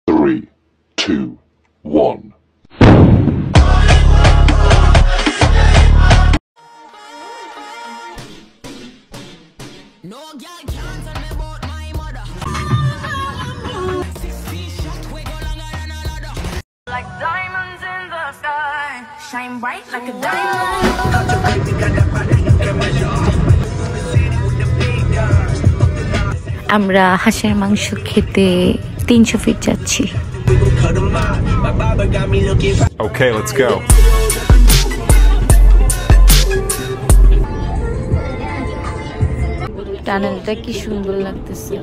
3, 2, 1. No girl can't tell me about my mother. 16 shot, we go longer than a ladder. Like diamonds in the sky, shine bright like a diamond. আমরা হাঁসের মাংস খেতে 300 fit যাচ্ছি। Okay, let's go. টানেলটা কি সুন্দর লাগতেছে।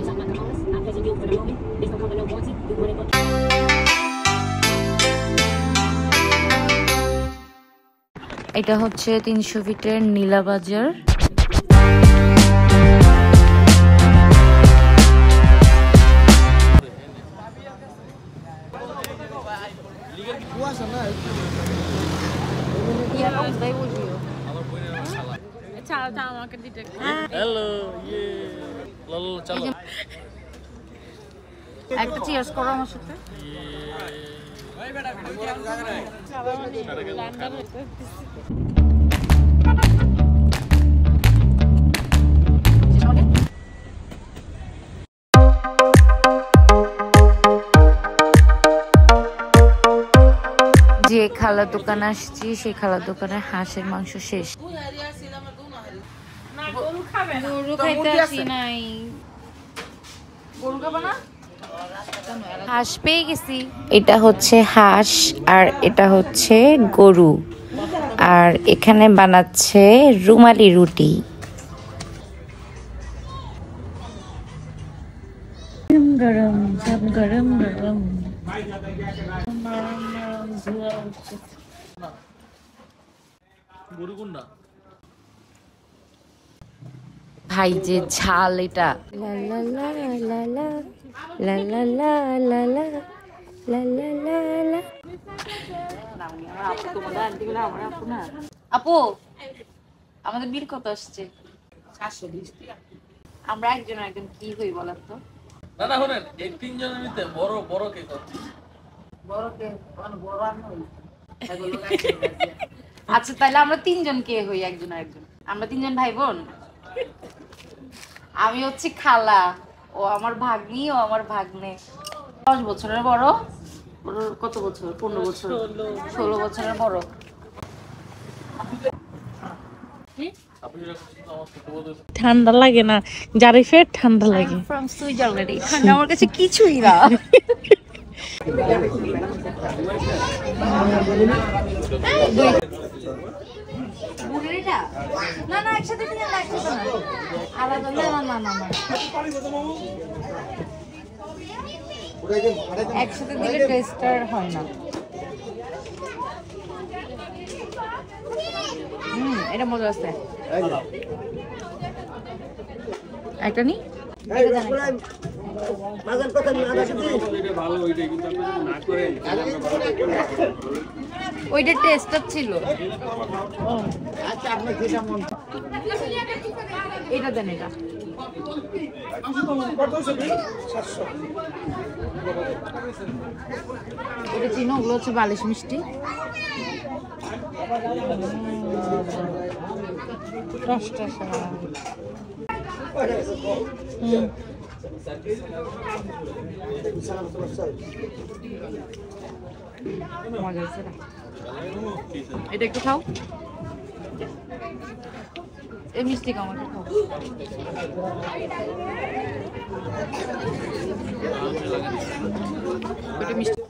এটা হচ্ছে 300 ফিটের নীলা বাজার। একটা চিয়ার্স করো আমার সাথে। যে খালার দোকান আসছি সেই খালার দোকানের হাঁসের মাংস শেষ। গরু খাইতে আসি নাই। হাঁস পেয়ে গেছি। এটা হচ্ছে হাঁস আর এটা হচ্ছে গরু, আর এখানে বানাচ্ছে রুমালি রুটি। গরম সব গরম গরম। ভাই যে ঝাল এটা। লা লা লা লা লা লা লা লা লা লা লা লা লা লা। আপু আমাদের বিল কত আসছে? 720 টাকা। আমরা একজন কি হই বলেন তো? না না শুনেন, এই তিনজনের মধ্যে বড় কে কত? বড় কে বড় আর নই। আচ্ছা তাহলে আমরা তিনজন কে হই একজন? আমরা তিনজন ভাই বোন। আমি হচ্ছে খালা, ও আমার ভাগ্নি, ও আমার ভাগ্নে। 10 বছরের বড়। ওর কত বছর? 15 বছর 16 বছরের বড়। ঠান্ডা লাগে না জারিফের? ঠান্ডা লাগে। From Switzerland. ঠান্ডা আমার কাছে কিছুই না। না না একসাথে দিলে না, একসাথে না, আলাদা। না না না না একসাথে দিলে টেস্টার হয় না। এটা মজা আছে। একটা নি ওইটা টেস্টার ছিল। এটা দেন, এটা এটা চিনো, ওগুলো হচ্ছে বালিশ মিষ্টি। রসটা মজা হয়েছে না? এটা একটু খাও, এই মিষ্টি খাও, আমাকে খাও। এটা মিষ্টি।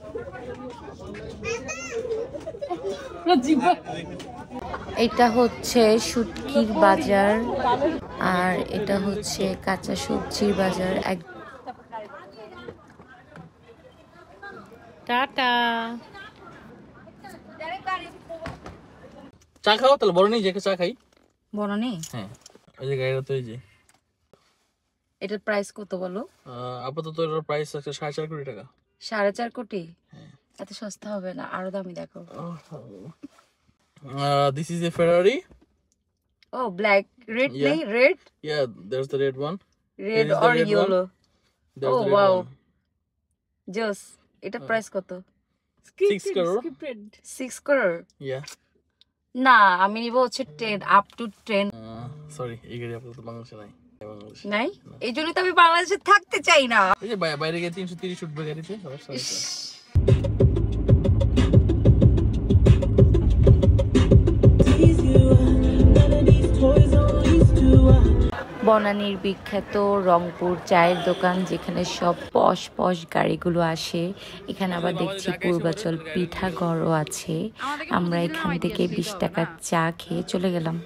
এটা হচ্ছে শুটকির বাজার আর এটা হচ্ছে কাঁচা সবজির বাজার। টাটা। চা খাও তাহলে? বড় নেই যে চা খাই? বড় নেই? হ্যাঁ ওই যে গাড়িটা তো এই যে। এটার প্রাইস কত বলো? আপাতত এটার প্রাইস আছে 4.5 কোটি টাকা। 4.5 কোটি? এত সস্তা হবে না, আরো দামি দেখো। This is a Ferrari. Oh, black, red, yeah. Red? Yeah, there's the red one. Red or yellow. Oh, wow. Just. এটা প্রাইস কত? 6 crore 6 crore? yeah না, আমি নিব হচ্ছে 10 আপ টু 10। সরি এই গাড়ি আপাতত বাংলাদেশে নাই বাংলাদেশে নাই, এই জন্য তো আমি বাংলাদেশে থাকতে চাই না। এই যে বাইরে গিয়ে 330 উঠবে গাড়িতে সমস্যা হচ্ছে বনানীর বিখ্যাত রংপুর চায়ের দোকান, যেখানে সব পশ পশ গাড়িগুলো আসে। এখানে আবার দেখছি পূর্বাচল পিঠাঘরও আছে। আমরা এখান থেকে 20 টাকার চা খেয়ে চলে গেলাম।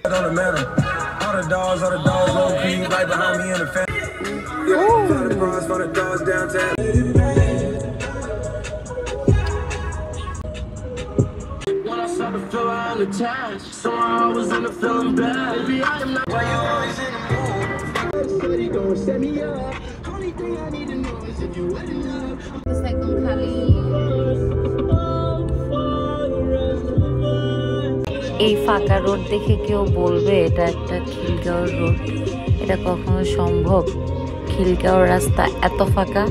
এই ফাঁকা রোড দেখে কেউ বলবে এটা একটা খিলগাঁও রোড? এটা কখনো সম্ভব? খিলগাঁও রাস্তা এত ফাঁকা?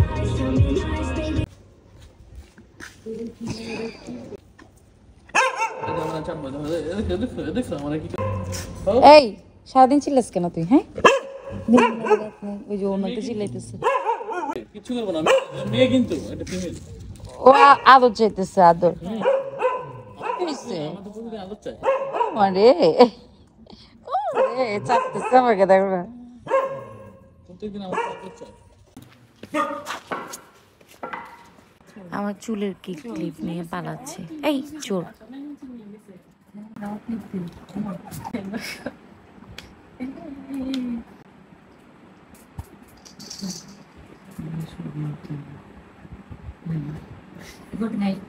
এই সারাদিন চিল্লাস কেন তুই? হ্যাঁ, ওই যে ওনাতে চিল্লাইতেছে। কিছু করব না, আমি মেয়ে কিন্তু এটা ফিমেল। ও আদর চাইতেছে, আদর। আমাদের প্রতিদিন আদর চাই। আরে ওরে চাইতেছে আমাকে, দেখো না। প্রতিদিন আমার আদর চাই। আমার চুলের কি ক্লিপ নিয়ে পালাচ্ছে এই চোর। Good night.